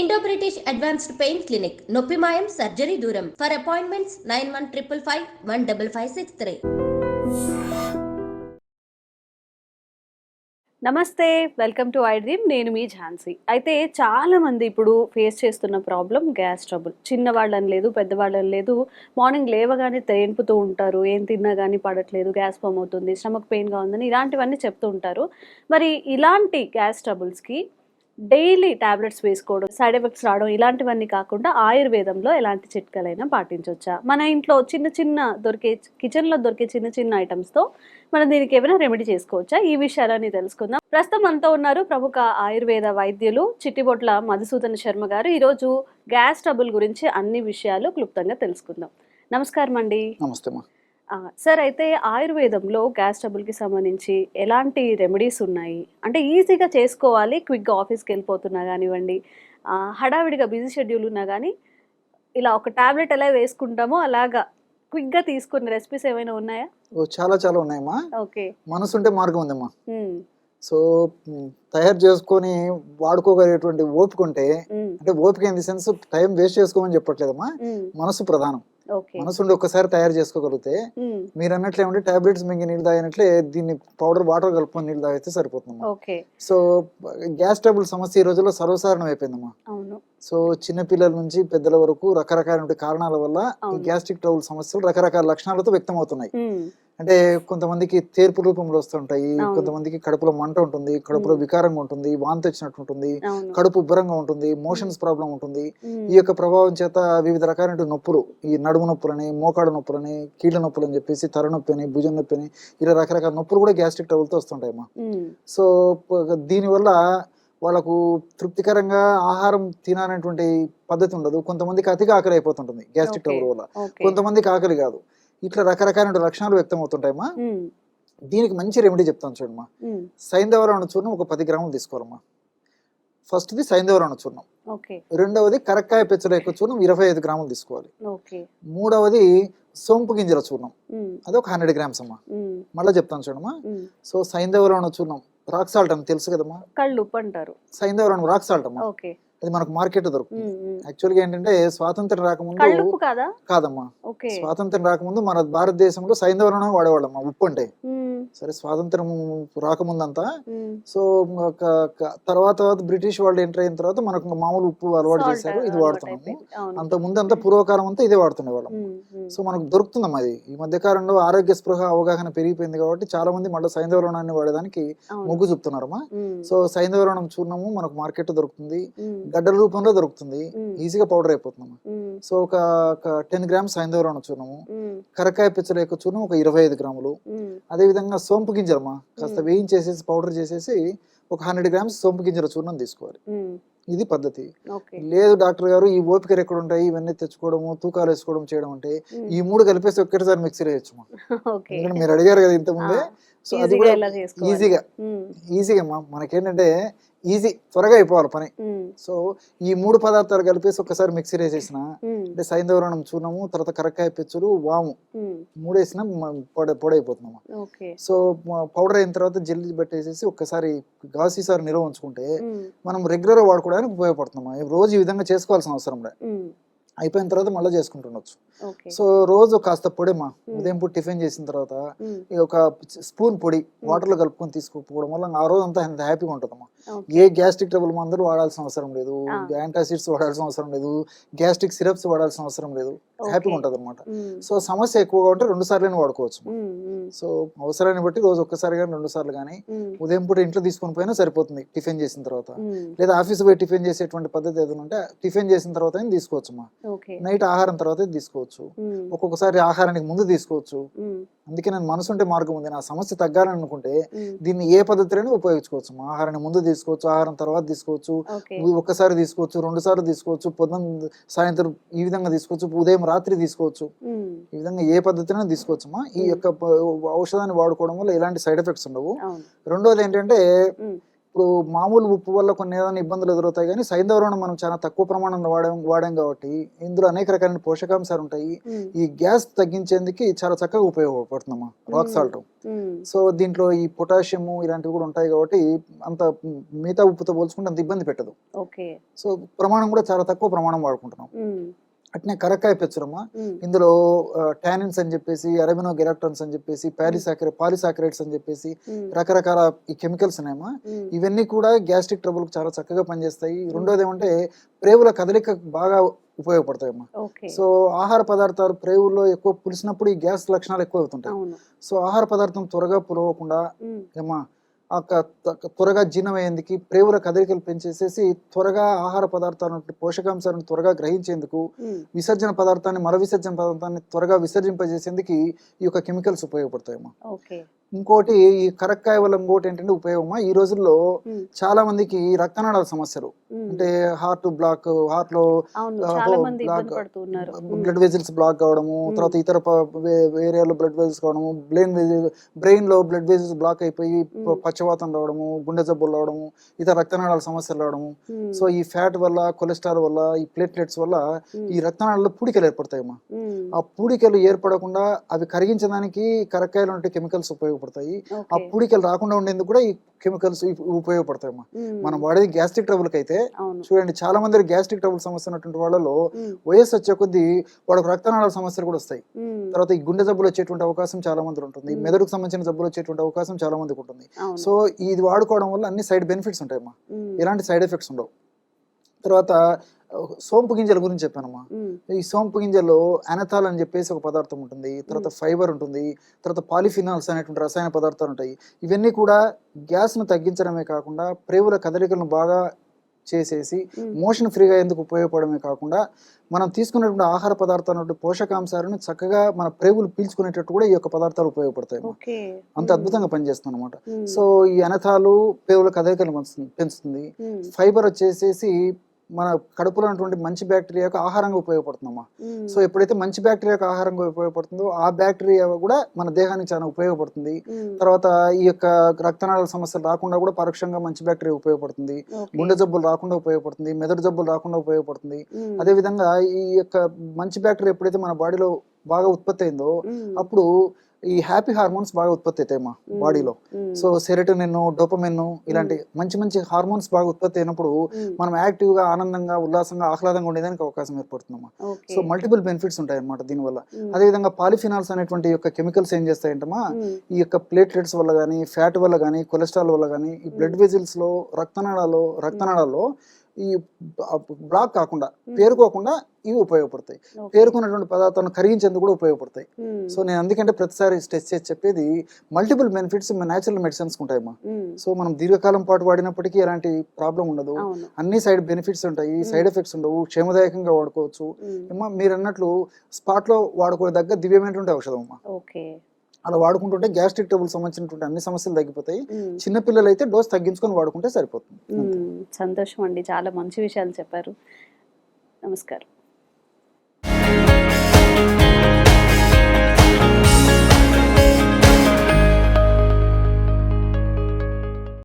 Indo British advanced pain clinic నొప్పి మాయం surgery దూరం ఫర్ అపాయింట్మెంట్స్ 9155515563. నమస్తే, వెల్కమ్ టు ఐ డ్రీమ్. నేను మీ ఝాన్సీ. అయితే చాలా మంది ఇప్పుడు ఫేస్ చేస్తున్న ప్రాబ్లం గ్యాస్ ట్రబుల్. చిన్నవాళ్ళని లేదు, పెద్దవాళ్ళని లేదు, మార్నింగ్ లేవగానే తేన్పుతూ ఉంటారు, ఏం తిన్నా కానీ పడట్లేదు, గ్యాస్ ఫామ్ అవుతుంది, స్టమక్ పెయిన్గా ఉందని ఇలాంటివన్నీ చెప్తూ ఉంటారు. మరి ఇలాంటి గ్యాస్ ట్రబుల్స్కి డైలీ టాబ్లెట్స్ వేసుకోవడం, సైడ్ ఎఫెక్ట్స్ రావడం ఇలాంటివన్నీ కాకుండా ఆయుర్వేదంలో ఎలాంటి చిట్కాలైనా పాటించవచ్చా? మన ఇంట్లో చిన్న చిన్న కిచెన్లో దొరికే చిన్న చిన్న ఐటమ్స్తో మనం దీనికి ఏమైనా రెమెడీ చేసుకోవచ్చా? ఈ విషయాలని తెలుసుకుందాం. ప్రస్తుతం మనతో ఉన్నారు ప్రముఖ ఆయుర్వేద వైద్యులు చిట్టిబొట్ల మధుసూదన శర్మ గారు. ఈరోజు గ్యాస్ ట్రబుల్ గురించి అన్ని విషయాలు క్లుప్తంగా తెలుసుకుందాం. నమస్కారం అండి. నమస్తే మా. సార్, అయితే ఆయుర్వేదంలో గ్యాస్ ట్రబుల్కి సంబంధించి ఎలాంటి రెమెడీస్ ఉన్నాయి? అంటే ఈజీగా చేసుకోవాలి, క్విక్గా ఆఫీస్కి వెళ్ళిపోతున్నా కానివ్వండి, హడావిడిగా బిజీ షెడ్యూల్ ఉన్నా కానీ ఇలా ఒక టాబ్లెట్ ఎలా వేసుకుంటామో అలాగా క్విక్గా తీసుకునే రెసిపీస్ ఏమైనా ఉన్నాయా? చాలా చాలా ఉన్నాయమ్మా. ఓకే. మనసుంటే మార్గం ఉందమ్మా. సో తయారు చేసుకొని వాడుకోగలిగేటువంటి ఓపిక ఉంటే, అంటే ఓపిక in the sense time waste చేసుకోమని చెప్పట్లేదమ్మా, మనసు ప్రధానం. మనసు ఉండి ఒక్కసారి తయారు చేసుకోగలిగితే మీరు అన్నట్లే ఉండి టాబ్లెట్స్ మింగి నీళ్ళు తాగినట్లే దీన్ని పౌడర్ వాటర్ కలుపుకొని నీళ్ళు తాగితే సరిపోతుందమ్మా. సో గ్యాస్ ట్రబుల్ సమస్య ఈ రోజుల్లో సర్వసాధారణం అయిపోయిందమ్మా. సో చిన్న పిల్లల నుంచి పెద్దల వరకు రకరకాల కారణాల వల్ల ఈ గ్యాస్ట్రిక్ ట్రబుల్ సమస్యలు రకరకాల లక్షణాలతో వ్యక్తం అవుతున్నాయి. అంటే కొంతమందికి తేర్పు రూపంలో వస్తుంటాయి, కొంతమందికి కడుపులో మంట ఉంటుంది, కడుపులో వికారంగా ఉంటుంది, వాంతి వచ్చినట్టు ఉంటుంది, కడుపు ఉబ్బరంగా ఉంటుంది, మోషన్స్ ప్రాబ్లం ఉంటుంది. ఈ యొక్క ప్రభావం చేత వివిధ రకాల నొప్పులు, ఈ నడుము నొప్పులని, మోకాడు నొప్పులని, కీళ్ళ నొప్పులు అని చెప్పేసి, తల నొప్పి అని, భుజం నొప్పి అని, ఇలా రకరకాల నొప్పులు కూడా గ్యాస్ట్రిక్ ట్రబుల్తో వస్తుంటాయమ్మా. సో దీనివల్ల వాళ్ళకు తృప్తికరంగా ఆహారం తినాలనేటువంటి పద్ధతి ఉండదు. కొంతమందికి అతిగా ఆకలి అయిపోతుంటుంది గ్యాస్ట్రిక్ ట్రబుల్ వల్ల, కొంతమందికి ఆకలి కాదు. ఇట్లా రకరకాల లక్షణాలు వ్యక్తం అవుతుంటాయమ్మా. దీనికి మంచి రెమెడీ చెప్తాను చూడమ్మా. సైంధవరాణ చూర్ణం ఒక 10 గ్రాములు తీసుకోవాలమ్మా. ఫస్ట్ది సైంధవరాణ చూర్ణం, రెండవది కరక్కాయ పెచ్చల యొక్క చూర్ణం 25 గ్రాములు తీసుకోవాలి. మూడవది సోంపు గింజల చూర్ణం, అది ఒక 100 గ్రామ్స్ అమ్మా. మళ్ళీ చెప్తాను చూడమ్మా. సో సైంధవరాణ చూర్ణం, రాక్ సాల్ట్ అని తెలుసు కదమ్మా, కళ్ళుప్పు అంటారు. సైంధవరాణ రాక్ సాల్ట్ అమ్మా, అది మనకు మార్కెట్ దొరుకుతుంది. యాక్చువల్గా ఏంటంటే స్వాతంత్రం రాకముందు కాదమ్మా, స్వాతంత్రం రాకముందు మన భారతదేశంలో సైంధవరాణం వాడేవాళ్ళమ్మా ఉప్పు అంటే. సరే స్వాతంత్రం రాకముందంతా, సో తర్వాత బ్రిటిష్ వాళ్ళు ఎంటర్ అయిన తర్వాత మనకు మామూలు ఉప్పు అలవాటు చేశారు, ఇది వాడుతున్నాము. అంత ముందు అంతా పూర్వకాలం అంతా ఇదే వాడుతుండే వాళ్ళము. సో మనకు దొరుకుతుందమ్మా అది. ఈ మధ్య కాలంలో ఆరోగ్య స్పృహ అవగాహన పెరిగిపోయింది కాబట్టి చాలా మంది మళ్ళీ సైంధవరాణాన్ని వాడడానికి మొగ్గు చూపుతున్నారమ్మా. సో సైంధవరాణం చూర్ణము మనకు మార్కెట్ దొరుకుతుంది, గడ్డల రూపంలో దొరుకుతుంది, ఈజీగా పౌడర్ అయిపోతుందమ్మా. సో ఒక 10 గ్రామ్స్ సైంధవరాణ చూర్ణము, కరకాయ పెచ్చల యొక్క చూర్ణం ఒక 25 గ్రాములు, అదే విధంగా సోంపు గింజలమ్మా కాస్త వేయించేసేసి పౌడర్ చేసేసి ఒక 100 గ్రామ్స్ సోంపు గింజల చూర్ణం తీసుకోవాలి. ఇది పద్ధతి. లేదు డాక్టర్ గారు ఈ ఓపికలు ఎక్కడ ఉంటాయి ఇవన్నీ తెచ్చుకోవడము, తూకాలు వేసుకోవడం చేయడం అంటే ఈ 3 కలిపేసి ఒక్కటిసారి మిక్సీ వేయచ్చు. ఎందుకంటే మీరు అడిగారు కదా ఇంతకుముందే. సో అది కూడా ఈజీగా మనకేంటంటే ఈజీ, త్వరగా అయిపోవాలి పని. సో ఈ 3 పదార్థాలు కలిపేసి ఒక్కసారి మిక్సీ వేసేసిన అంటే సైంధవరాణం చూర్ణము, తర్వాత కరక్కాయ పెచ్చులు, వాము 3 వేసిన పొడైపోతున్నాము. సో పౌడర్ అయిన తర్వాత జల్లి పెట్టేసేసి ఒక్కసారి గాసీసారి నిల్వ ఉంచుకుంటే మనం రెగ్యులర్ గా వాడుకోవడానికి ఉపయోగపడుతున్నాము. రోజు ఈ విధంగా చేసుకోవాల్సిన అవసరం లేదు. అయిపోయిన తర్వాత మళ్ళీ చేసుకుంటుండొచ్చు. సో రోజు కాస్త పొడిమా, ఉదయం పూట టిఫిన్ చేసిన తర్వాత ఒక స్పూన్ పొడి వాటర్ లో కలుపుకొని తీసుకోకపోవడం వల్ల ఆ రోజు అంతా హ్యాపీగా ఉంటుందమ్మా. ఏ గ్యాస్ట్రిక్ ట్రబుల్ మందులు వాడాల్సిన అవసరం లేదు, యాంటాసిడ్స్ వాడాల్సిన అవసరం లేదు, గ్యాస్ట్రిక్ సిరప్స్ వాడాల్సిన అవసరం లేదు, హ్యాపీగా ఉంటుంది అనమాట. సో సమస్య ఎక్కువగా ఉంటే 2 సార్లు వాడుకోవచ్చు. సో అవసరాన్ని బట్టి రోజు ఒక్కసారి కానీ 2 సార్లు కానీ, ఉదయం పూట ఇంట్లో తీసుకొని పోయినా సరిపోతుంది టిఫిన్ చేసిన తర్వాత. లేదా ఆఫీస్ పోయి టిఫిన్ చేసేటువంటి పద్ధతి ఏదైనా ఉంటే టిఫిన్ చేసిన తర్వాత తీసుకోవచ్చు అమ్మా. నైట్ ఆహారం తర్వాత తీసుకోవచ్చు, ఒక్కొక్కసారి ఆహారానికి ముందు తీసుకోవచ్చు. అందుకే నేను మనసుంటే మార్గం ఉంది, నా సమస్య తగ్గాలని అనుకుంటే దీన్ని ఏ పద్ధతిలోనే ఉపయోగించుకోవచ్చు. ఆహారాన్ని ముందు తీసుకోవచ్చు, ఆహారం తర్వాత తీసుకోవచ్చు, ఒక్కసారి తీసుకోవచ్చు, 2 సార్లు తీసుకోవచ్చు, పొద్దున్న సాయంత్రం ఈ విధంగా తీసుకోవచ్చు, ఉదయం రాత్రి తీసుకోవచ్చు. ఈ విధంగా ఏ పద్ధతిలోనే తీసుకోవచ్చమ్మా. ఈ యొక్క ఔషధాన్ని వాడుకోవడం వల్ల ఎలాంటి సైడ్ ఎఫెక్ట్స్ ఉండవు. రెండోది ఏంటంటే ఇప్పుడు మామూలు ఉప్పు వల్ల కొన్ని ఏదైనా ఇబ్బందులు ఎదురవుతాయి, కానీ సైంధవరణం మనం చాలా తక్కువ ప్రమాణంలో వాడాం కాబట్టి ఇందులో అనేక రకాలైన పోషకాంశాలు ఉంటాయి. ఈ గ్యాస్ తగ్గించేందుకు చాలా చక్కగా ఉపయోగపడుతుందమ్మా రాక్ సాల్ట్. సో దీంట్లో ఈ పొటాషియం ఇలాంటివి కూడా ఉంటాయి కాబట్టి అంత మిగతా ఉప్పుతో పోల్చుకుంటే అంత ఇబ్బంది పెట్టదు. సో ప్రమాణం కూడా చాలా తక్కువ ప్రమాణం వాడుకుంటున్నాం. అట్నే కరక్కాయ పెచ్చురమ్మా, ఇందులో టానిన్స్ అని చెప్పేసి, అరబినో గెలాక్టన్స్ అని చెప్పేసి, పాలిసాకరైడ్స్ అని చెప్పేసి రకరకాల ఈ కెమికల్స్ ఉన్నాయమ్మా. ఇవన్నీ కూడా గ్యాస్ట్రిక్ ట్రబుల్ చాలా చక్కగా పనిచేస్తాయి. రెండోది ఏమంటే ప్రేవుల కదలిక బాగా ఉపయోగపడతాయమ్మా. సో ఆహార పదార్థాలు ప్రేవుల్లో ఎక్కువ పులిసినప్పుడు ఈ గ్యాస్ లక్షణాలు ఎక్కువ అవుతుంటాయి. సో ఆహార పదార్థం త్వరగా పులవకుండా ఏమా త్వరగా జీర్ణమయ్యేందుకు ప్రేవుల కదలికలు పెంచేసేసి త్వరగా ఆహార పదార్థాలను పోషకాంశాలను త్వరగా గ్రహించేందుకు విసర్జన పదార్థాన్ని మల విసర్జన పదార్థాన్ని త్వరగా విసర్జింపజేసేందుకు ఈ యొక్క కెమికల్స్ ఉపయోగపడతాయమ్మా. ఇంకోటి ఈ కరక్కాయ వల్ల ఇంకోటి ఏంటంటే ఉపయోగమా, ఈ రోజుల్లో చాలా మందికి రక్తనాళాల సమస్యలు అంటే హార్ట్ బ్లాక్, హార్ట్ లో బ్లడ్ వెజిల్స్ బ్లాక్ కావడము, తర్వాత ఇతర ఏరియాలో బ్లడ్ వెజిల్స్ కావడము, బ్రెయిన్ లో బ్లడ్ వెజిల్స్ బ్లాక్ అయిపోయి పక్షవాతం రావడము, గుండె జబ్బులు రావడము, ఇతర రక్తనాళాల సమస్యలు రావడము. సో ఈ ఫ్యాట్ వల్ల, కొలెస్ట్రాల్ వల్ల, ఈ ప్లేట్లెట్స్ వల్ల ఈ రక్తనాళాల్లో పూడికలు ఏర్పడతాయమ్మా. ఆ పూడికలు ఏర్పడకుండా అవి కరిగించడానికి కరక్కాయలు ఉంటే కెమికల్స్ ఉపయోగపడతాయి. ఆ పూడికలు రాకుండా ఉండేందుకు కూడా ఈ కెమికల్స్ ఉపయోగపడతాయమ్మా. మనం వాడేది గ్యాస్ట్రిక్ ట్రబుల్ కి అయితే చూడండి, చాలా మంది గ్యాస్ట్రిక్ ట్రబుల్ సమస్య ఉన్నటువంటి వాళ్ళలో వయస్సు వచ్చే కొద్దీ వాళ్ళకి రక్తనాళాల సమస్యలు కూడా వస్తాయి. తర్వాత ఈ గుండె జబ్బులు వచ్చేటువంటి అవకాశం చాలా మంది ఉంటుంది, మెదడుకు సంబంధించిన జబ్బులు వచ్చేటువంటి అవకాశం చాలా మందికి ఉంటుంది. సో ఇది వాడుకోవడం వల్ల అన్ని సైడ్ బెనిఫిట్స్ ఉంటాయమ్మా, ఎలాంటి సైడ్ ఎఫెక్ట్స్ ఉండవు. తర్వాత సోంపు గింజల గురించి చెప్పానమ్మా. ఈ సోంపు గింజల్లో అనథాల్ అని చెప్పేసి ఒక పదార్థం ఉంటుంది, తర్వాత ఫైబర్ ఉంటుంది, తర్వాత పాలిఫినాల్స్ అనేటువంటి రసాయన పదార్థాలు ఉంటాయి. ఇవన్నీ కూడా గ్యాస్ ను తగ్గించడమే కాకుండా ప్రేవుల కదలికలను బాగా చేసేసి మోషన్ ఫ్రీగా ఎందుకు ఉపయోగపడమే కాకుండా మనం తీసుకున్నటువంటి ఆహార పదార్థాలు పోషకాంశాలను చక్కగా మన ప్రేవులు పీల్చుకునేటట్టు కూడా ఈ యొక్క పదార్థాలు ఉపయోగపడతాయి. అంత అద్భుతంగా పనిచేస్తుంది అనమాట. సో ఈ అనథాలు ప్రేవుల కదలికలు పెంచుతుంది. ఫైబర్ వచ్చేసేసి మన కడుపులో ఉన్నటువంటి మంచి బ్యాక్టీరియాకు ఆహారంగా ఉపయోగపడుతుందమ్మా. సో ఎప్పుడైతే మంచి బ్యాక్టీరియాకు ఆహారంగా ఉపయోగపడుతుందో ఆ బ్యాక్టీరియా కూడా మన దేహానికి చాలా ఉపయోగపడుతుంది. తర్వాత ఈ యొక్క రక్తనాళాల సమస్యలు రాకుండా కూడా పరోక్షంగా మంచి బ్యాక్టీరియా ఉపయోగపడుతుంది. గుండె జబ్బులు రాకుండా ఉపయోగపడుతుంది, మెదడు జబ్బులు రాకుండా ఉపయోగపడుతుంది. అదే విధంగా ఈ యొక్క మంచి బ్యాక్టీరియా ఎప్పుడైతే మన బాడీలో బాగా ఉత్పత్తి అయిందో అప్పుడు ఈ హ్యాపీ హార్మోన్స్ బాగా ఉత్పత్తి అవుతాయి మా బాడీలో. సో సెరోటోనిన్, డోపమిన్ ఇలాంటి మంచి మంచి హార్మోన్స్ బాగా ఉత్పత్తి అయినప్పుడు మనం యాక్టివ్ గా, ఆనందంగా, ఉల్లాసంగా, ఆహ్లాదంగా ఉండేదానికి అవకాశం ఏర్పడుతుందమ్మా. సో మల్టిపుల్ బెనిఫిట్స్ ఉంటాయి అనమాట దీనివల్ల. అదేవిధంగా పాలిఫినాల్స్ అనేటువంటి యొక్క కెమికల్స్ ఏం చేస్తాయంటమ్మా, ఈ యొక్క ప్లేట్లెట్స్ వల్ల కానీ, ఫ్యాట్ వల్ల కానీ, కొలెస్ట్రాల్ వల్ల కానీ, ఈ బ్లడ్ వెజిల్స్ లో, రక్తనాళాల్లో ఈ బ్లాక్ కాకుండా, పేరుకోకుండా ఇవి ఉపయోగపడతాయి. పేరుకున్నటువంటి పదార్థాలను కరిగించేందుకు కూడా ఉపయోగపడతాయి. సో నేను అందుకంటే ప్రతిసారి స్ట్రెస్ చేసి చెప్పేది మల్టిపుల్ బెనిఫిట్స్ న్యాచురల్ మెడిసిన్స్ ఉంటాయమ్మా. సో మనం దీర్ఘకాలం పాటు వాడినప్పటికీ ఎలాంటి ప్రాబ్లం ఉండదు, అన్ని సైడ్ బెనిఫిట్స్ ఉంటాయి, సైడ్ ఎఫెక్ట్స్ ఉండవు, క్షేమదాయకంగా వాడుకోవచ్చు. ఏమో మీరు అన్నట్లు స్పాట్ లో వాడుకోదగ్గ దివ్యమైనటువంటి ఔషధం అమ్మా. అలా వాడుకుంటుంటే గ్యాస్ట్రిక్ ట్రబుల్ సంబంధించినటువంటి అన్ని సమస్యలు తగ్గిపోతాయి. చిన్నపిల్లలు అయితే డోస్ తగ్గించుకొని వాడుకుంటే సరిపోతుంది. సంతోషం అండి, చాలా మంచి విషయాలు చెప్పారు. నమస్కారం.